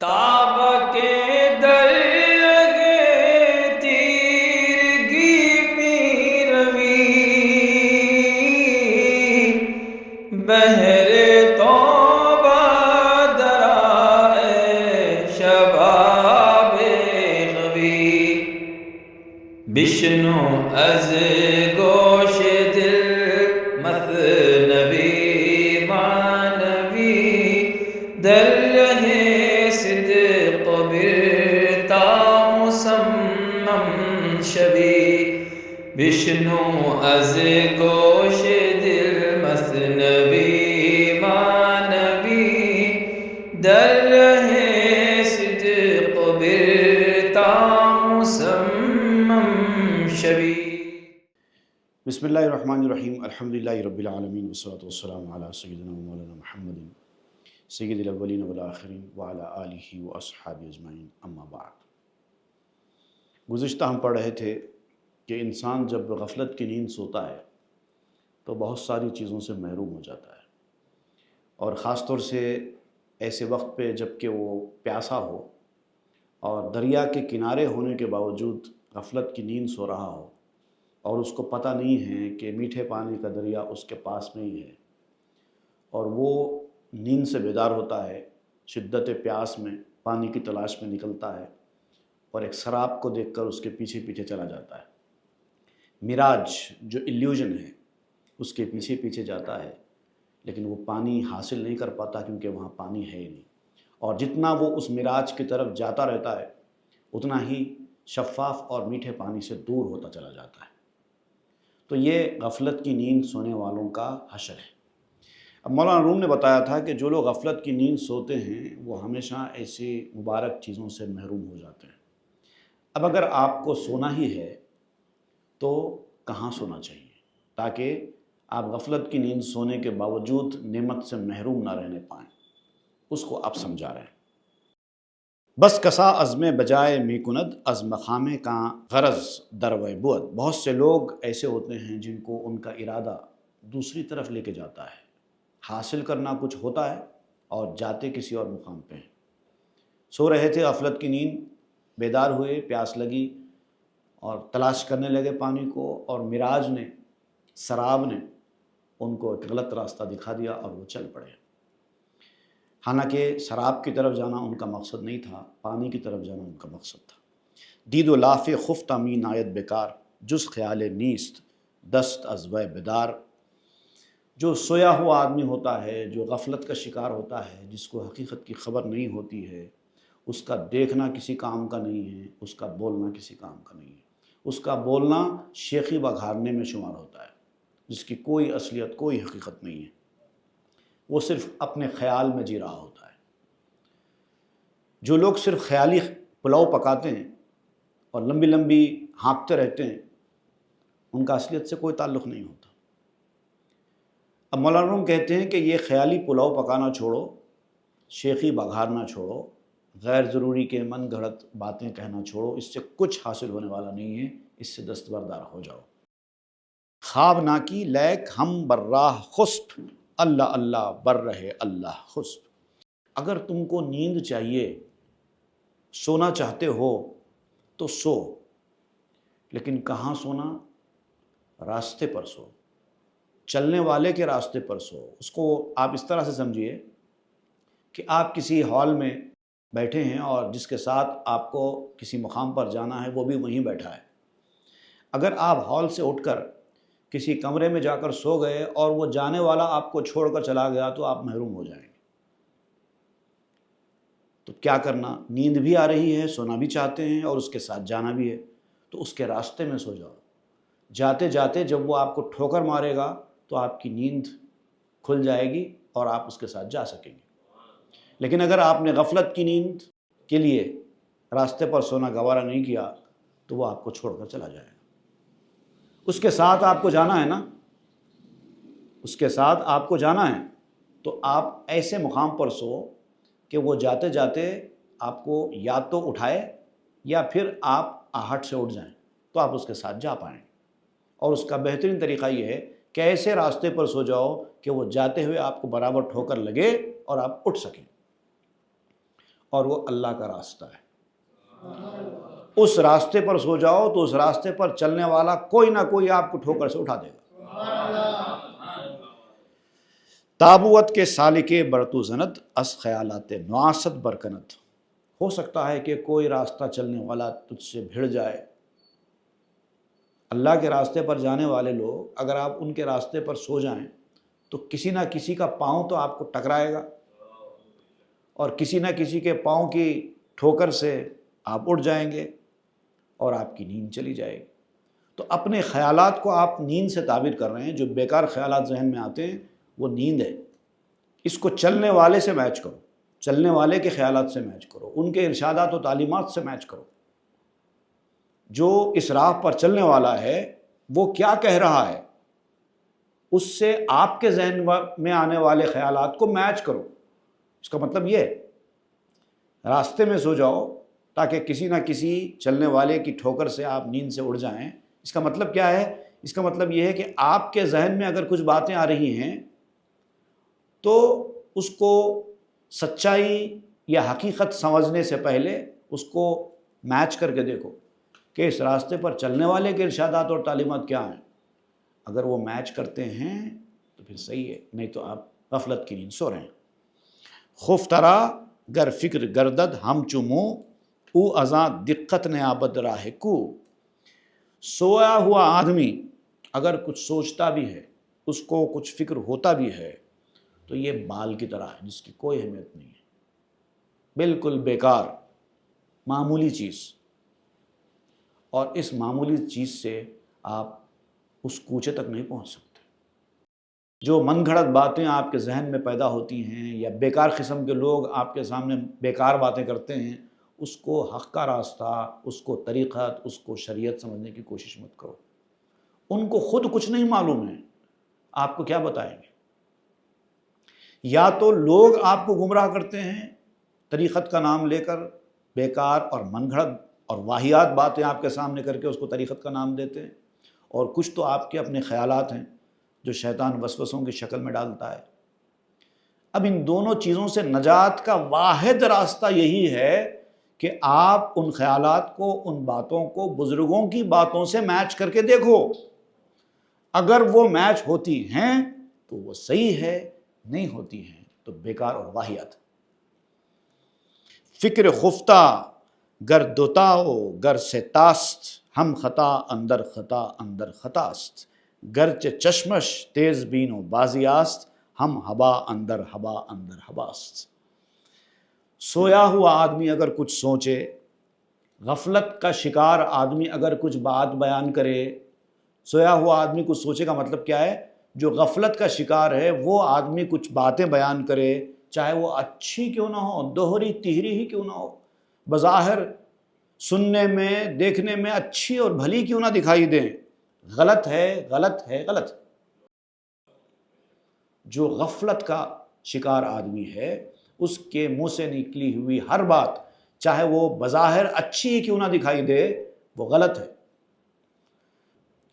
تاب کے درگے تیرگی پیروی بہر توبہ درائے شباب غوی بشنو از گوش دل مثنوی معنوی در رہے صدق برتا مسمم شوی بشنو از گوش دل مثنوی معنوی در رہے صدق برتا مسمم شوی۔ بسم اللہ الرحمن الرحیم، الحمدللہ رب العالمین والصلاة والسلام علی سیدنا و مولانا محمد سید الاولین والآخرین وعلی آلہ و اصحابہ اجمعین، اما بعد۔ گزشتہ ہم پڑھ رہے تھے کہ انسان جب غفلت کی نیند سوتا ہے تو بہت ساری چیزوں سے محروم ہو جاتا ہے، اور خاص طور سے ایسے وقت پہ جب کہ وہ پیاسا ہو اور دریا کے کنارے ہونے کے باوجود غفلت کی نیند سو رہا ہو، اور اس کو پتہ نہیں ہے کہ میٹھے پانی کا دریا اس کے پاس میں ہی ہے، اور وہ نیند سے بیدار ہوتا ہے، شدت پیاس میں پانی کی تلاش میں نکلتا ہے اور ایک سراب کو دیکھ کر اس کے پیچھے پیچھے چلا جاتا ہے۔ مراج جو ایلیوژن ہے اس کے پیچھے پیچھے جاتا ہے، لیکن وہ پانی حاصل نہیں کر پاتا کیونکہ وہاں پانی ہے ہی نہیں، اور جتنا وہ اس مراج کی طرف جاتا رہتا ہے اتنا ہی شفاف اور میٹھے پانی سے دور ہوتا چلا جاتا ہے۔ تو یہ غفلت کی نیند سونے والوں کا حشر ہے۔ اب مولانا روم نے بتایا تھا کہ جو لوگ غفلت کی نیند سوتے ہیں وہ ہمیشہ ایسی مبارک چیزوں سے محروم ہو جاتے ہیں۔ اب اگر آپ کو سونا ہی ہے تو کہاں سونا چاہیے تاکہ آپ غفلت کی نیند سونے کے باوجود نعمت سے محروم نہ رہنے پائیں، اس کو آپ سمجھا رہے ہیں۔ بس کسا عزم بجائے می کند از مقام کا غرض دروے بود۔ بہت سے لوگ ایسے ہوتے ہیں جن کو ان کا ارادہ دوسری طرف لے کے جاتا ہے، حاصل کرنا کچھ ہوتا ہے اور جاتے کسی اور مقام پہ ہیں۔ سو رہے تھے غفلت کی نیند، بیدار ہوئے، پیاس لگی اور تلاش کرنے لگے پانی کو، اور مراج نے، سراب نے ان کو ایک غلط راستہ دکھا دیا اور وہ چل پڑے۔ حالانکہ سراب کی طرف جانا ان کا مقصد نہیں تھا، پانی کی طرف جانا ان کا مقصد تھا۔ دید و لاف خفت می نایت بیکار، جز خیال نیست دست از وے بیدار۔ جو سویا ہوا آدمی ہوتا ہے، جو غفلت کا شکار ہوتا ہے، جس کو حقیقت کی خبر نہیں ہوتی ہے، اس کا دیکھنا کسی کام کا نہیں ہے، اس کا بولنا کسی کام کا نہیں ہے۔ اس کا بولنا شیخی بگھارنے میں شمار ہوتا ہے، جس کی کوئی اصلیت، کوئی حقیقت نہیں ہے، وہ صرف اپنے خیال میں جی رہا ہوتا ہے۔ جو لوگ صرف خیالی پلاؤ پکاتے ہیں اور لمبی لمبی ہانکتے رہتے ہیں، ان کا اصلیت سے کوئی تعلق نہیں ہوتا۔ اب مولانا روم کہتے ہیں کہ یہ خیالی پلاؤ پکانا چھوڑو، شیخی بگھارنا چھوڑو، غیر ضروری کے من گھڑت باتیں کہنا چھوڑو، اس سے کچھ حاصل ہونے والا نہیں ہے، اس سے دستبردار ہو جاؤ۔ خواب نا کی لیک ہم بر راہ خسب، اللہ اللہ بر رہے اللہ خسب۔ اگر تم کو نیند چاہیے، سونا چاہتے ہو تو سو، لیکن کہاں سونا؟ راستے پر سو، چلنے والے کے راستے پر سو۔ اس کو آپ اس طرح سے سمجھیے کہ آپ کسی ہال میں بیٹھے ہیں اور جس کے ساتھ آپ کو کسی مقام پر جانا ہے وہ بھی وہیں بیٹھا ہے۔ اگر آپ ہال سے اٹھ کر کسی کمرے میں جا کر سو گئے اور وہ جانے والا آپ کو چھوڑ کر چلا گیا تو آپ محروم ہو جائیں گے۔ تو کیا کرنا؟ نیند بھی آ رہی ہے، سونا بھی چاہتے ہیں اور اس کے ساتھ جانا بھی ہے، تو اس کے راستے میں سو جاؤ۔ جاتے جاتے جب وہ آپ کو ٹھوکر مارے گا تو آپ کی نیند کھل جائے گی اور آپ اس کے ساتھ جا سکیں گے۔ لیکن اگر آپ نے غفلت کی نیند کے لیے راستے پر سونا گوارا نہیں کیا تو وہ آپ کو چھوڑ کر چلا جائے گا۔ اس کے ساتھ آپ کو جانا ہے نا، اس کے ساتھ آپ کو جانا ہے، تو آپ ایسے مقام پر سو کہ وہ جاتے جاتے آپ کو یا تو اٹھائے یا پھر آپ آہٹ سے اٹھ جائیں تو آپ اس کے ساتھ جا پائیں۔ اور اس کا بہترین طریقہ یہ ہے کہ ایسے راستے پر سو جاؤ کہ وہ جاتے ہوئے آپ کو برابر ٹھوکر لگے اور آپ اٹھ سکیں۔ اور وہ اللہ کا راستہ ہے۔ اس راستے پر سو جاؤ تو اس راستے پر چلنے والا کوئی نہ کوئی آپ کو ٹھوکر سے اٹھا دے گا۔ تابوت کے سالکے برتو زند اس خیالات نواست برکنت۔ ہو سکتا ہے کہ کوئی راستہ چلنے والا تجھ سے بھڑ جائے۔ اللہ کے راستے پر جانے والے لوگ اگر آپ ان کے راستے پر سو جائیں تو کسی نہ کسی کا پاؤں تو آپ کو ٹکرائے گا، اور کسی نہ کسی کے پاؤں کی ٹھوکر سے آپ اٹھ جائیں گے اور آپ کی نیند چلی جائے گی۔ تو اپنے خیالات کو آپ نیند سے تعبیر کر رہے ہیں، جو بیکار خیالات ذہن میں آتے ہیں وہ نیند ہے۔ اس کو چلنے والے سے میچ کرو، چلنے والے کے خیالات سے میچ کرو، ان کے ارشادات و تعلیمات سے میچ کرو۔ جو اس راہ پر چلنے والا ہے وہ کیا کہہ رہا ہے، اس سے آپ کے ذہن میں آنے والے خیالات کو میچ کرو۔ اس کا مطلب یہ ہے، راستے میں سو جاؤ تاکہ کسی نہ کسی چلنے والے کی ٹھوکر سے آپ نیند سے اڑ جائیں۔ اس کا مطلب کیا ہے؟ اس کا مطلب یہ ہے کہ آپ کے ذہن میں اگر کچھ باتیں آ رہی ہیں تو اس کو سچائی یا حقیقت سمجھنے سے پہلے اس کو میچ کر کے دیکھو کہ اس راستے پر چلنے والے کے ارشادات اور تعلیمات کیا ہیں۔ اگر وہ میچ کرتے ہیں تو پھر صحیح ہے، نہیں تو آپ غفلت کی نیند سو رہے ہیں۔ خفترا گر فکر گردد ہم چمو او ازاں دقت نے آبد راہ کو۔ سویا ہوا آدمی اگر کچھ سوچتا بھی ہے، اس کو کچھ فکر ہوتا بھی ہے، تو یہ بال کی طرح ہے جس کی کوئی اہمیت نہیں ہے، بالکل بیکار، معمولی چیز۔ اور اس معمولی چیز سے آپ اس کوچے تک نہیں پہنچ سکتے۔ جو من گھڑت باتیں آپ کے ذہن میں پیدا ہوتی ہیں یا بیکار قسم کے لوگ آپ کے سامنے بیکار باتیں کرتے ہیں، اس کو حق کا راستہ، اس کو طریقت، اس کو شریعت سمجھنے کی کوشش مت کرو۔ ان کو خود کچھ نہیں معلوم ہے، آپ کو کیا بتائیں گے؟ یا تو لوگ آپ کو گمراہ کرتے ہیں طریقت کا نام لے کر، بیکار اور من گھڑت اور واہیات باتیں آپ کے سامنے کر کے اس کو طریقت کا نام دیتے ہیں، اور کچھ تو آپ کے اپنے خیالات ہیں جو شیطان وسوسوں کی شکل میں ڈالتا ہے۔ اب ان دونوں چیزوں سے نجات کا واحد راستہ یہی ہے کہ آپ ان خیالات کو، ان باتوں کو بزرگوں کی باتوں سے میچ کر کے دیکھو۔ اگر وہ میچ ہوتی ہیں تو وہ صحیح ہے، نہیں ہوتی ہیں تو بیکار اور واہیات۔ فکر خفتہ گر دوتاؤ گر سے تاست ہم خطا اندر خطا اندر خطاست، گرچہ چشمش تیز بین و بازیاست ہم ہوا اندر ہوا اندر ہواست۔ سویا ہوا آدمی اگر کچھ سوچے، غفلت کا شکار آدمی اگر کچھ بات بیان کرے، سویا ہوا آدمی کچھ سوچے کا مطلب کیا ہے؟ جو غفلت کا شکار ہے وہ آدمی کچھ باتیں بیان کرے، چاہے وہ اچھی کیوں نہ ہو، دوہری تیہری ہی کیوں نہ ہو، بظاہر سننے میں، دیکھنے میں اچھی اور بھلی کیوں نہ دکھائی دیں، غلط ہے، غلط ہے، غلط۔ جو غفلت کا شکار آدمی ہے اس کے منہ سے نکلی ہوئی ہر بات، چاہے وہ بظاہر اچھی ہی کیوں نہ دکھائی دے، وہ غلط ہے۔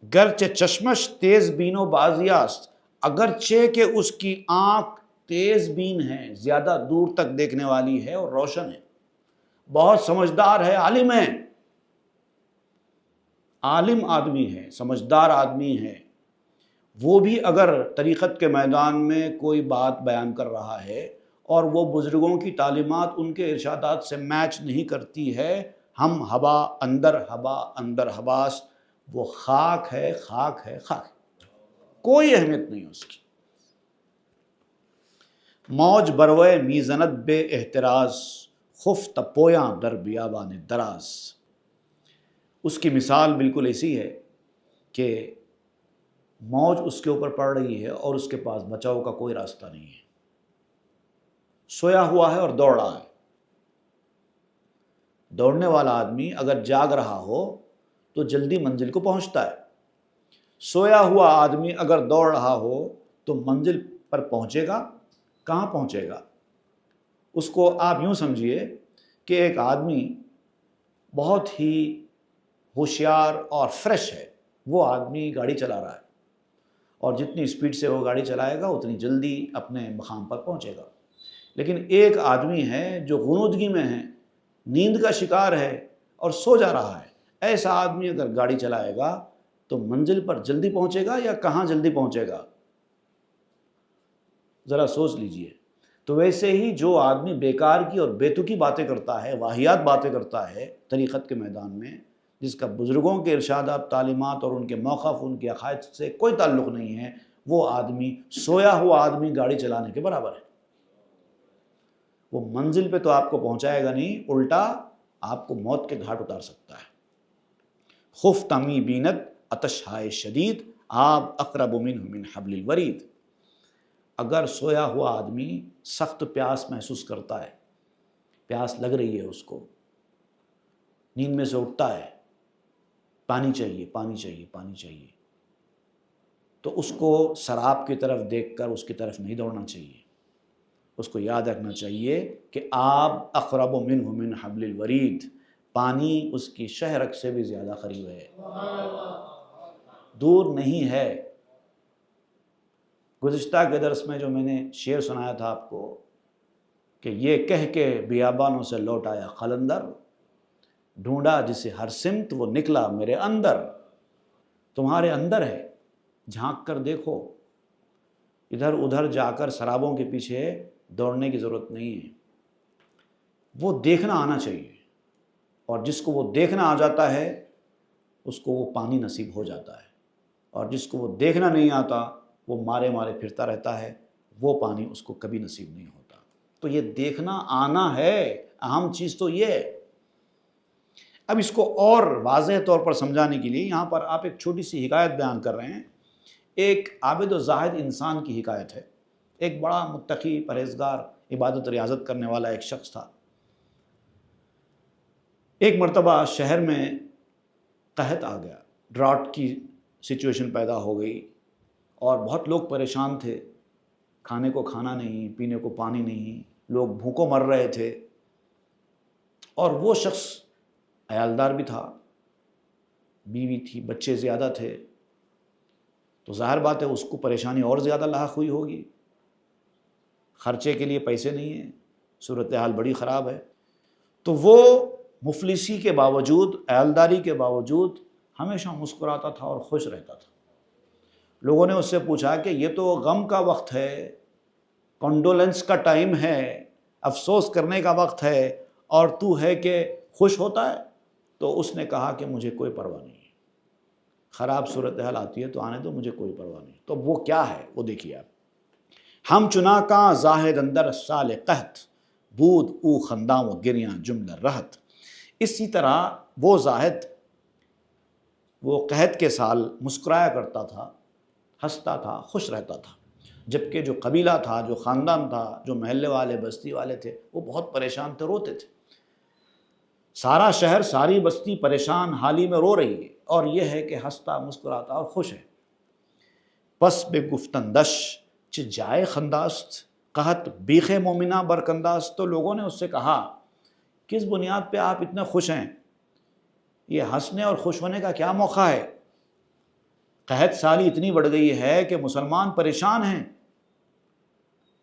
گرچہ چشمش تیز بین و بازیاست، اگرچہ کہ اس کی آنکھ تیز بین ہے، زیادہ دور تک دیکھنے والی ہے اور روشن ہے، بہت سمجھدار ہے، عالم ہے، عالم آدمی ہے، سمجھدار آدمی ہے، وہ بھی اگر طریقت کے میدان میں کوئی بات بیان کر رہا ہے اور وہ بزرگوں کی تعلیمات ان کے ارشادات سے میچ نہیں کرتی ہے، ہم ہوا اندر ہواس، وہ خاک ہے، خاک ہے، خاک ہے، کوئی اہمیت نہیں اس کی۔ موج بروئے میزنت بے احتراز خفت پویاں در بیابان دراز۔ اس کی مثال بالکل ایسی ہے کہ موج اس کے اوپر پڑ رہی ہے اور اس کے پاس بچاؤ کا کوئی راستہ نہیں ہے، سویا ہوا ہے اور دوڑ رہا ہے۔ دوڑنے والا آدمی اگر جاگ رہا ہو تو جلدی منزل کو پہنچتا ہے، سویا ہوا آدمی اگر دوڑ رہا ہو تو منزل پر پہنچے گا کہاں؟ پہنچے گا۔ اس کو آپ یوں سمجھیے کہ ایک آدمی بہت ہی ہوشیار اور فریش ہے، وہ آدمی گاڑی چلا رہا ہے اور جتنی اسپیڈ سے وہ گاڑی چلائے گا اتنی جلدی اپنے مقام پر پہنچے گا۔ لیکن ایک آدمی ہے جو غنودگی میں ہے، نیند کا شکار ہے اور سو جا رہا ہے، ایسا آدمی اگر گاڑی چلائے گا تو منزل پر جلدی پہنچے گا یا کہاں جلدی پہنچے گا؟ ذرا سوچ لیجئے۔ تو ویسے ہی جو آدمی بیکار کی اور بیتوکی باتیں کرتا ہے، واہیات باتیں کرتا ہے طریقت کے میدان میں، جس کا بزرگوں کے ارشادات، تعلیمات اور ان کے موقف، ان کے عقائد سے کوئی تعلق نہیں ہے، وہ آدمی سویا ہوا آدمی گاڑی چلانے کے برابر ہے۔ وہ منزل پہ تو آپ کو پہنچائے گا نہیں، الٹا آپ کو موت کے گھاٹ اتار سکتا ہے۔ خفت می بینت عطشہائے شدید، آب اقرب منہ من حبل الورید۔ اگر سویا ہوا آدمی سخت پیاس محسوس کرتا ہے، پیاس لگ رہی ہے اس کو، نیند میں سے اٹھتا ہے، پانی چاہیے پانی چاہیے پانی چاہیے، تو اس کو سراب کی طرف دیکھ کر اس کی طرف نہیں دوڑنا چاہیے، اس کو یاد رکھنا چاہیے کہ آب اقرب منہ من حبل الورید، پانی اس کی شہرک سے بھی زیادہ قریب ہے، دور نہیں ہے۔ گزشتہ کے درس میں جو میں نے شعر سنایا تھا آپ کو کہ یہ کہہ کے بیابانوں سے لوٹ آیا قلندر، ڈھونڈا جسے ہر سمت وہ نکلا میرے اندر۔ تمہارے اندر ہے، جھانک کر دیکھو، ادھر ادھر جا کر سرابوں کے پیچھے دوڑنے کی ضرورت نہیں ہے، وہ دیکھنا آنا چاہیے، اور جس کو وہ دیکھنا آ جاتا ہے اس کو وہ پانی نصیب ہو جاتا ہے، اور جس کو وہ دیکھنا نہیں آتا وہ مارے مارے پھرتا رہتا ہے، وہ پانی اس کو کبھی نصیب نہیں ہوتا۔ تو یہ دیکھنا آنا ہے، اہم چیز تو یہ ہے۔ اب اس کو اور واضح طور پر سمجھانے کے لیے یہاں پر آپ ایک چھوٹی سی حکایت بیان کر رہے ہیں۔ ایک عابد و زاہد انسان کی حکایت ہے۔ ایک بڑا متقی، پرہیزگار، عبادت ریاضت کرنے والا ایک شخص تھا۔ ایک مرتبہ شہر میں قحط آ گیا، ڈراٹ کی سچویشن پیدا ہو گئی، اور بہت لوگ پریشان تھے، کھانے کو کھانا نہیں، پینے کو پانی نہیں، لوگ بھوکوں مر رہے تھے۔ اور وہ شخص عیالدار بھی تھا، بیوی تھی، بچے زیادہ تھے، تو ظاہر بات ہے اس کو پریشانی اور زیادہ لاحق ہوئی ہوگی، خرچے کے لیے پیسے نہیں ہیں، صورتحال بڑی خراب ہے۔ تو وہ مفلسی کے باوجود، عیالداری کے باوجود ہمیشہ مسکراتا تھا اور خوش رہتا تھا۔ لوگوں نے اس سے پوچھا کہ یہ تو غم کا وقت ہے، کنڈولنس کا ٹائم ہے، افسوس کرنے کا وقت ہے، اور تو ہے کہ خوش ہوتا ہے؟ تو اس نے کہا کہ مجھے کوئی پرواہ نہیں ہے، خراب صورتحال آتی ہے تو آنے دو، مجھے کوئی پرواہ نہیں۔ تو وہ کیا ہے وہ دیکھیے آپ۔ ہم چنا کاں زاہد اندر سال قحط، بود او خنداں و گریاں جملہ رہت۔ اسی طرح وہ زاہد وہ قحط کے سال مسکرایا کرتا تھا، ہنستا تھا، خوش رہتا تھا، جبکہ جو قبیلہ تھا، جو خاندان تھا، جو محلے والے، بستی والے تھے، وہ بہت پریشان تھے، روتے تھے۔ سارا شہر، ساری بستی پریشان حالی میں رو رہی ہے، اور یہ ہے کہ ہنستا، مسکراتا اور خوش ہے۔ پس بے گفتندش چ جائے خنداست، قحط بیخ مومنہ برکنداست۔ تو لوگوں نے اس سے کہا کس بنیاد پہ آپ اتنے خوش ہیں؟ یہ ہنسنے اور خوش ہونے کا کیا موقع ہے؟ قحط سالی اتنی بڑھ گئی ہے کہ مسلمان پریشان ہیں،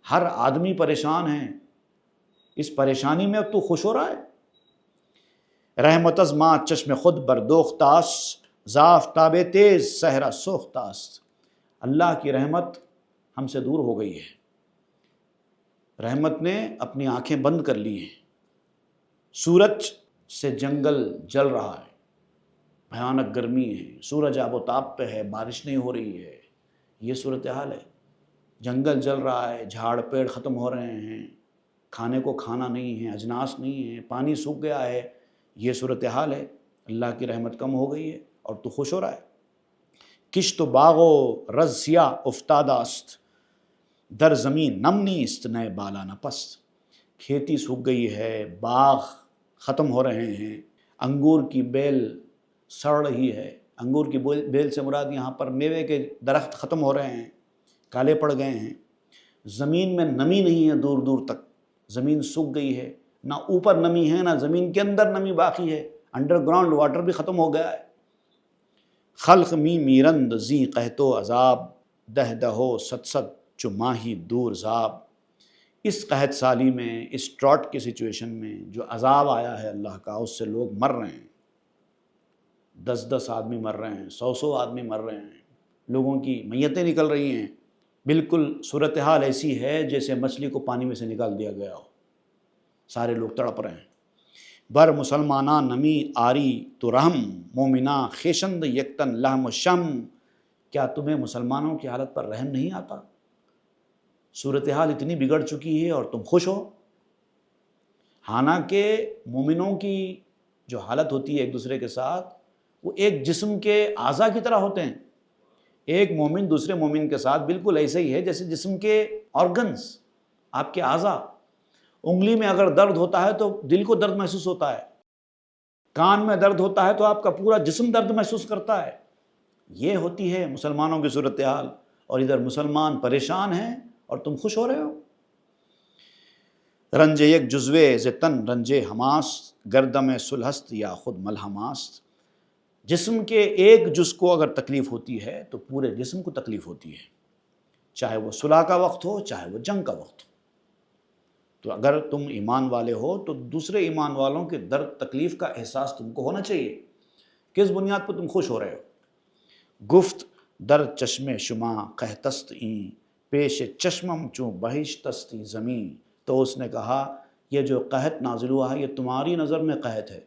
ہر آدمی پریشان ہے، اس پریشانی میں اب تو خوش ہو رہا ہے۔ رحمت از ماں چشم خود بردوختاست، زافتاب تیز صحرا سوختاست۔ اللہ کی رحمت ہم سے دور ہو گئی ہے، رحمت نے اپنی آنکھیں بند کر لی ہیں، سورج سے جنگل جل رہا ہے، بھیانک گرمی ہے، سورج آب و تاب پہ ہے، بارش نہیں ہو رہی ہے، یہ صورتحال ہے۔ جنگل جل رہا ہے، جھاڑ پیڑ ختم ہو رہے ہیں، کھانے کو کھانا نہیں ہے، اجناس نہیں ہے، پانی سوکھ گیا ہے، یہ صورتحال ہے۔ اللہ کی رحمت کم ہو گئی ہے اور تو خوش ہو رہا ہے۔ کشت و باغ و رز سیاہ افتادہ است، در زمین نم نیست نئے بالا نہ پست۔ کھیتی سوکھ گئی ہے، باغ ختم ہو رہے ہیں، انگور کی بیل سڑ رہی ہے۔ انگور کی بیل سے مراد یہاں پر میوے کے درخت ختم ہو رہے ہیں، کالے پڑ گئے ہیں۔ زمین میں نمی نہیں ہے، دور دور تک زمین سوکھ گئی ہے، نہ اوپر نمی ہے نہ زمین کے اندر نمی باقی ہے، انڈر گراؤنڈ واٹر بھی ختم ہو گیا ہے۔ خلق می میرند زی قحط و عذاب، دہ دہو ست ست چو ماہی دور زاب۔ اس قحط سالی میں، اس ڈراٹ کی سچویشن میں جو عذاب آیا ہے اللہ کا، اس سے لوگ مر رہے ہیں، 10 آدمی مر رہے ہیں، 100 آدمی مر رہے ہیں، لوگوں کی میتیں نکل رہی ہیں، بالکل صورتحال ایسی ہے جیسے مچھلی کو پانی میں سے نکال دیا گیا ہو، سارے لوگ تڑپ رہے ہیں۔ بر مسلمانہ نمی آری تو رحم، مومنہ خیشند یکتن لحم و شم، کیا تمہیں مسلمانوں کی حالت پر رحم نہیں آتا؟ صورتحال اتنی بگڑ چکی ہے اور تم خوش ہو؟ حالانکہ مومنوں کی جو حالت ہوتی ہے ایک دوسرے کے ساتھ، وہ ایک جسم کے اعضاء کی طرح ہوتے ہیں۔ ایک مومن دوسرے مومن کے ساتھ بالکل ایسے ہی ہے جیسے جسم کے آرگنز، آپ کے اعضاء۔ انگلی میں اگر درد ہوتا ہے تو دل کو درد محسوس ہوتا ہے، کان میں درد ہوتا ہے تو آپ کا پورا جسم درد محسوس کرتا ہے۔ یہ ہوتی ہے مسلمانوں کی صورتحال، اور ادھر مسلمان پریشان ہیں اور تم خوش ہو رہے ہو۔ رنج یک جزوے زتن رنج حماس، گردم سلہست یا خود ملحماست، جسم کے ایک جز کو اگر تکلیف ہوتی ہے تو پورے جسم کو تکلیف ہوتی ہے، چاہے وہ صلح کا وقت ہو چاہے وہ جنگ کا وقت ہو۔ تو اگر تم ایمان والے ہو تو دوسرے ایمان والوں کے درد تکلیف کا احساس تم کو ہونا چاہیے۔ کس بنیاد پر تم خوش ہو رہے ہو؟ گفت در چشم شما قحطست این، پیش چشمم چون بہشتستی زمین، تو اس نے کہا یہ جو قحط نازل ہوا ہے یہ تمہاری نظر میں قحط ہے،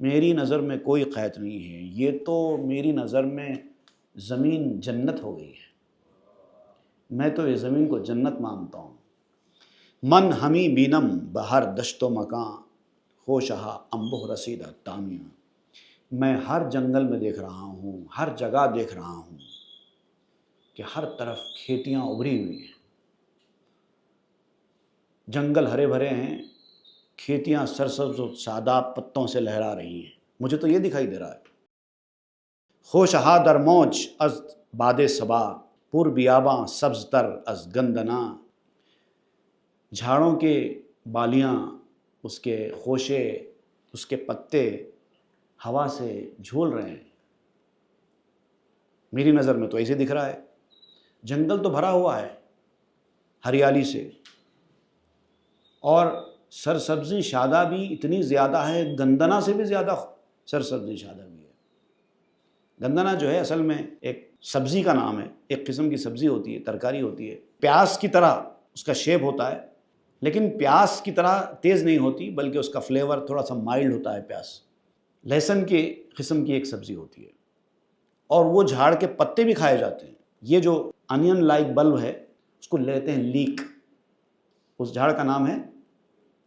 میری نظر میں کوئی قحط نہیں ہے، یہ تو میری نظر میں زمین جنت ہو گئی ہے، میں تو یہ زمین کو جنت مانتا ہوں۔ من ہمی بینم بہر دشت و مکان، خوشہا انبہ رسیدہ تامیاں، میں ہر جنگل میں دیکھ رہا ہوں، ہر جگہ دیکھ رہا ہوں کہ ہر طرف کھیتیاں ابھری ہوئی ہیں، جنگل ہرے بھرے ہیں، کھیتیاں سرسبز و شاداب پتوں سے لہرا رہی ہیں، مجھے تو یہ دکھائی دے رہا ہے۔ خوشہا در موج از باد صبا، پر بیاباں سبز تر از گندنا، جھاڑوں کے بالیاں، اس کے خوشے، اس کے پتے ہوا سے جھول رہے ہیں، میری نظر میں تو ایسے دکھ رہا ہے۔ جنگل تو بھرا ہوا ہے ہریالی سے، اور سرسبزی شادابی اتنی زیادہ ہے، گندنا سے بھی زیادہ سرسبزی شادابی ہے۔ گندنا جو ہے اصل میں ایک سبزی کا نام ہے، ایک قسم کی سبزی ہوتی ہے، ترکاری ہوتی ہے، پیاز کی طرح اس کا شیپ ہوتا ہے، لیکن پیاز کی طرح تیز نہیں ہوتی، بلکہ اس کا فلیور تھوڑا سا مائلڈ ہوتا ہے۔ پیاز لہسن کی قسم کی ایک سبزی ہوتی ہے، اور وہ جھاڑ کے پتے بھی کھائے جاتے ہیں۔ یہ جو انین لائک بلب ہے اس کو لیتے ہیں لیک، اس جھاڑ کا نام ہے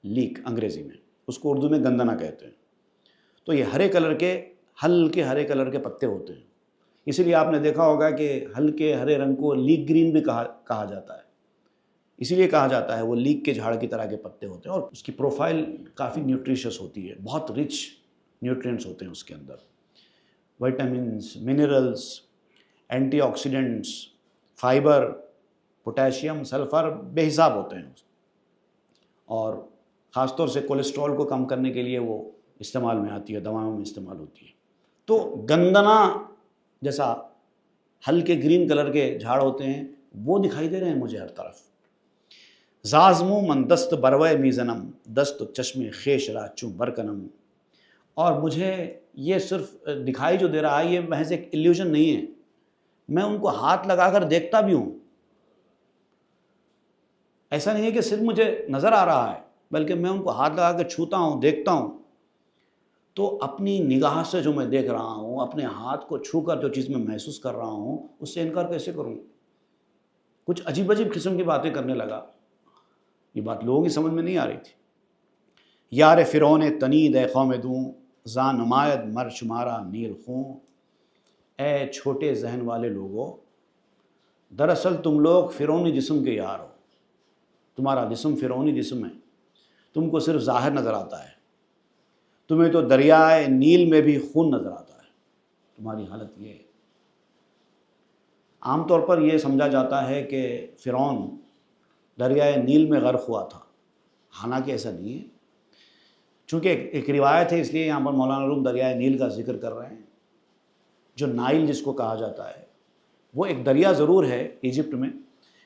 لیک انگریزی میں، اس کو اردو میں گندنا کہتے ہیں۔ تو یہ ہرے کلر کے، ہلکے ہرے کلر کے پتے ہوتے ہیں، اسی لیے آپ نے دیکھا ہوگا کہ ہلکے ہرے رنگ کو لیک گرین بھی کہا جاتا ہے، اسی لیے کہا جاتا ہے وہ لیک کے جھاڑ کی طرح کے پتے ہوتے ہیں، اور اس کی پروفائل کافی نیوٹریشس ہوتی ہے، بہت رچ نیوٹرینٹس ہوتے ہیں اس کے اندر، vitamins, minerals, antioxidants, fibre, potassium, sulphur بے حساب ہوتے ہیں، اور خاص طور سے کولیسٹرول کو کم کرنے کے لیے وہ استعمال میں آتی ہے، دواؤں میں استعمال ہوتی ہے۔ تو گندنا جیسا ہلکے گرین کلر کے جھاڑ ہوتے ہیں وہ دکھائی دے رہے ہیں مجھے ہر طرف۔ زازمو من دست بروے میزنم، دست چشم خیش را چوں برکنم، اور مجھے یہ صرف دکھائی جو دے رہا ہے یہ محض ایک ایلیوژن نہیں ہے، میں ان کو ہاتھ لگا کر دیکھتا بھی ہوں، ایسا نہیں ہے کہ صرف مجھے نظر آ رہا ہے، بلکہ میں ان کو ہاتھ لگا کے چھوتا ہوں، دیکھتا ہوں، تو اپنی نگاہ سے جو میں دیکھ رہا ہوں، اپنے ہاتھ کو چھو کر جو چیز میں محسوس کر رہا ہوں، اس سے انکار کیسے کروں؟ کچھ عجیب عجیب قسم کی باتیں کرنے لگا، یہ بات لوگوں کی سمجھ میں نہیں آ رہی تھی۔ یار فرعون تنید اے قوم دوں، زاں نماید مر شمارا نیل خوں، اے چھوٹے ذہن والے لوگوں، دراصل تم لوگ فرعونی جسم کے یار ہو، تمہارا جسم فرعونی جسم ہے، تم کو صرف ظاہر نظر آتا ہے، تمہیں تو دریائے نیل میں بھی خون نظر آتا ہے، تمہاری حالت یہ ہے۔ عام طور پر یہ سمجھا جاتا ہے کہ فرعون دریائے نیل میں غرق ہوا تھا، حالانکہ ایسا نہیں ہے، چونکہ ایک روایت ہے اس لیے یہاں پر مولانا روم دریائے نیل کا ذکر کر رہے ہیں۔ جو نائل جس کو کہا جاتا ہے وہ ایک دریا ضرور ہے ایجپٹ میں،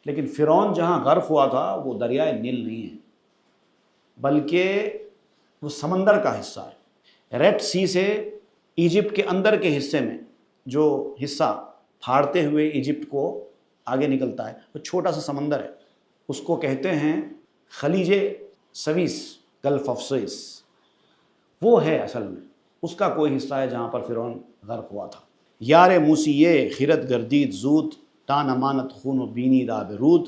لیکن فرعون جہاں غرق ہوا تھا وہ دریائے نیل نہیں ہے، بلکہ وہ سمندر کا حصہ ہے۔ ریڈ سی سے ایجپٹ کے اندر کے حصے میں جو حصہ پھاڑتے ہوئے ایجپٹ کو آگے نکلتا ہے، وہ چھوٹا سا سمندر ہے، اس کو کہتے ہیں خلیج سویس، گلف آف سوئس، وہ ہے اصل میں اس کا کوئی حصہ ہے جہاں پر فرعون غرق ہوا تھا۔ یار موسی یہ خیرت گردید زود، تان امانت خون و بینی داب رود۔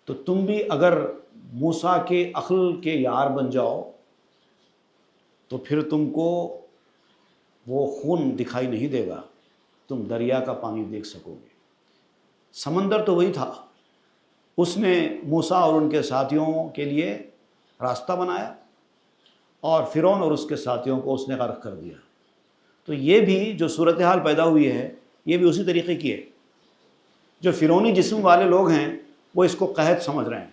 تو تم بھی اگر موسیٰ کے عقل کے یار بن جاؤ تو پھر تم کو وہ خون دکھائی نہیں دے گا، تم دریا کا پانی دیکھ سکو گے۔ سمندر تو وہی تھا، اس نے موسیٰ اور ان کے ساتھیوں کے لیے راستہ بنایا، اور فرعون اور اس کے ساتھیوں کو اس نے غرق کر دیا۔ تو یہ بھی جو صورتحال پیدا ہوئی ہے یہ بھی اسی طریقے کی ہے۔ جو فرعونی جسم والے لوگ ہیں وہ اس کو قحط سمجھ رہے ہیں،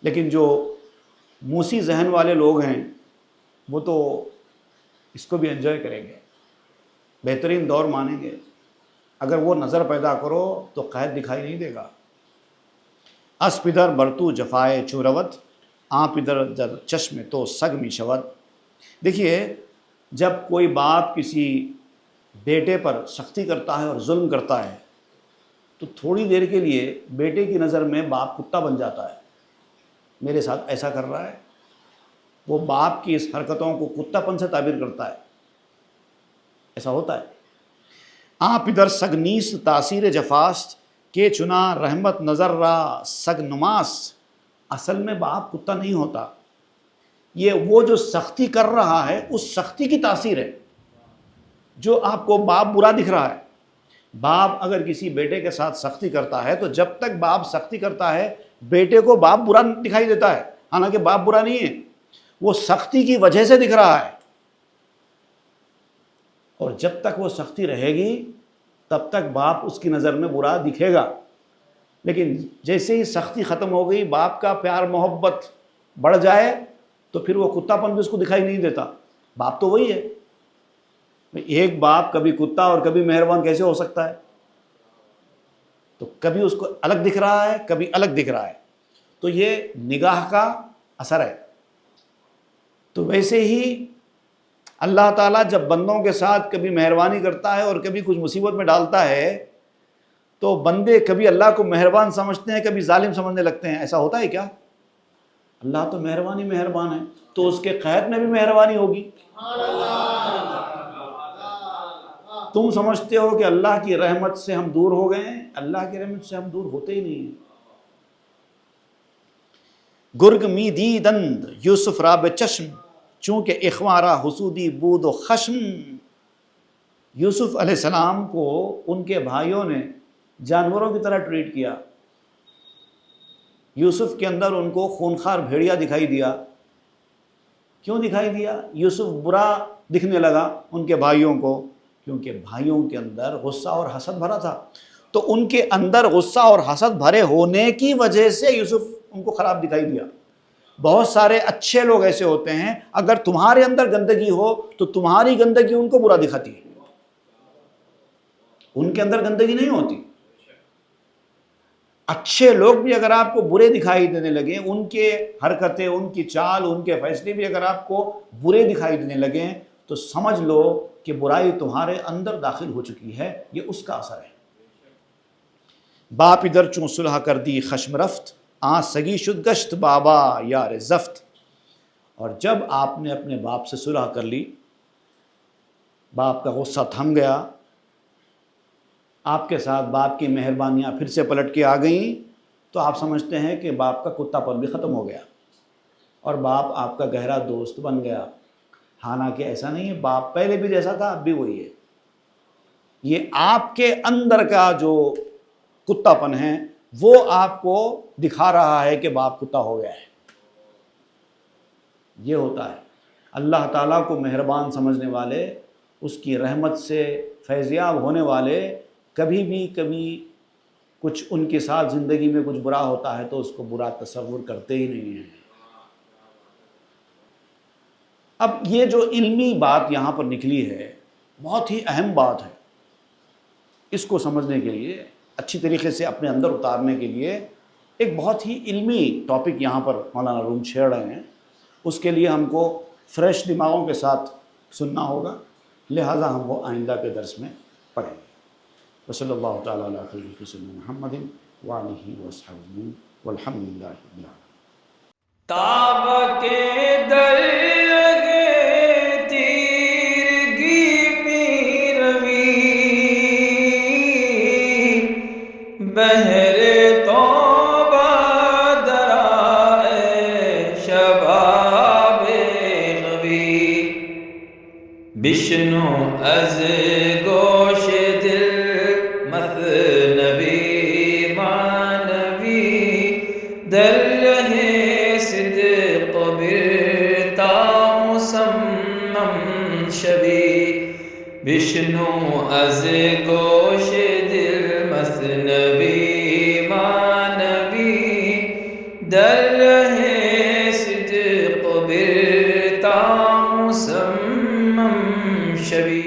لیکن جو موسی ذہن والے لوگ ہیں وہ تو اس کو بھی انجوائے کریں گے، بہترین دور مانیں گے۔ اگر وہ نظر پیدا کرو تو قحط دکھائی نہیں دے گا۔ اس پدر برتو جفائے چوروت، آ پدر در چشم تو سگ می شود۔ دیکھیے، جب کوئی باپ کسی بیٹے پر سختی کرتا ہے اور ظلم کرتا ہے تو تھوڑی دیر کے لیے بیٹے کی نظر میں باپ کتا بن جاتا ہے، میرے ساتھ ایسا کر رہا ہے، وہ باپ کی اس حرکتوں کو کتا پن سے تعبیر کرتا ہے، ایسا ہوتا ہے۔ آ پدر سگ نیست تاثیر جفاست، کے چنا رحمت نظر را سگ نماس۔ اصل میں باپ کتا نہیں ہوتا، یہ وہ جو سختی کر رہا ہے اس سختی کی تاثیر ہے جو آپ کو باپ برا دکھ رہا ہے۔ باپ اگر کسی بیٹے کے ساتھ سختی کرتا ہے تو جب تک باپ سختی کرتا ہے بیٹے کو باپ برا دکھائی دیتا ہے، حالانکہ باپ برا نہیں ہے، وہ سختی کی وجہ سے دکھ رہا ہے، اور جب تک وہ سختی رہے گی تب تک باپ اس کی نظر میں برا دکھے گا۔ لیکن جیسے ہی سختی ختم ہو گئی، باپ کا پیار محبت بڑھ جائے تو پھر وہ کتا پن بھی اس کو دکھائی نہیں دیتا، باپ تو وہی ہے۔ ایک باپ کبھی کتا اور کبھی مہربان کیسے ہو سکتا ہے؟ تو کبھی اس کو الگ دکھ رہا ہے، کبھی الگ دکھ رہا ہے، تو یہ نگاہ کا اثر ہے۔ تو ویسے ہی اللہ تعالیٰ جب بندوں کے ساتھ کبھی مہربانی کرتا ہے اور کبھی کچھ مصیبت میں ڈالتا ہے تو بندے کبھی اللہ کو مہربان سمجھتے ہیں، کبھی ظالم سمجھنے لگتے ہیں۔ ایسا ہوتا ہے کیا؟ اللہ تو مہربان ہی مہربان ہے، تو اس کے قحط میں بھی مہربانی ہوگی۔ تم سمجھتے ہو کہ اللہ کی رحمت سے ہم دور ہو گئے ہیں، اللہ کی رحمت سے ہم دور ہوتے ہی نہیں ہیں۔ گرگ می دیدند یوسف را بے چشم، چونکہ اخوارا حسودی بود و خشم۔ یوسف علیہ السلام کو ان کے بھائیوں نے جانوروں کی طرح ٹریٹ کیا۔ یوسف کے اندر ان کو خونخوار بھیڑیا دکھائی دیا۔ کیوں دکھائی دیا؟ یوسف برا دکھنے لگا ان کے بھائیوں کو، کیونکہ بھائیوں کے اندر غصہ اور حسد بھرا تھا، تو ان کے اندر غصہ اور حسد بھرے ہونے کی وجہ سے یوسف ان کو خراب دکھائی دیا۔ بہت سارے اچھے لوگ ایسے ہوتے ہیں، اگر تمہارے اندر گندگی ہو تو تمہاری گندگی ان کو برا دکھاتی ہے، ان کے اندر گندگی نہیں ہوتی۔ اچھے لوگ بھی اگر آپ کو برے دکھائی دینے لگیں، ان کے حرکتیں، ان کی چال، ان کے فیصلے بھی اگر آپ کو برے دکھائی دینے لگیں تو سمجھ لو کہ برائی تمہارے اندر داخل ہو چکی ہے، یہ اس کا اثر ہے۔ باپ ادھر چوں صلح کر دی خشم رفت، آ سگی شد گشت بابا یار زفت۔ اور جب آپ نے اپنے باپ سے صلح کر لی، باپ کا غصہ تھم گیا، آپ کے ساتھ باپ کی مہربانیاں پھر سے پلٹ کے آ گئیں، تو آپ سمجھتے ہیں کہ باپ کا کتا پن بھی ختم ہو گیا اور باپ آپ کا گہرا دوست بن گیا۔ حالانکہ ایسا نہیں ہے، باپ پہلے بھی جیسا تھا اب بھی وہی ہے۔ یہ آپ کے اندر کا جو کتا پن ہے وہ آپ کو دکھا رہا ہے کہ باپ کتا ہو گیا ہے۔ یہ ہوتا ہے۔ اللہ تعالیٰ کو مہربان سمجھنے والے، اس کی رحمت سے فیضیاب ہونے والے، کبھی کچھ ان کے ساتھ زندگی میں کچھ برا ہوتا ہے تو اس کو برا تصور کرتے ہی نہیں ہیں۔ اب یہ جو علمی بات یہاں پر نکلی ہے بہت ہی اہم بات ہے۔ اس کو سمجھنے کے لیے اچھی طریقے سے اپنے اندر اتارنے کے لیے ایک بہت ہی علمی ٹاپک یہاں پر مولانا روم چھیڑ رہے ہیں، اس کے لیے ہم کو فریش دماغوں کے ساتھ سننا ہوگا، لہٰذا ہم وہ آئندہ کے درس میں پڑھیں گے۔ وصلی اللہ تعالیٰ علیہ خیر سیدنا محمد وآلہ وصحبہ والحمد للہ رب العالمین۔ تاب کے در لگے تیرگی میں روی، بہر توبہ درائے شباب غوی، بشنو از گوش دل مثنوی معنوی، در رہے صدق برتا مسمم شوی، بشنو از گوش دل مثنوی معنوی، در رہے صدق برتا مسمم شوی۔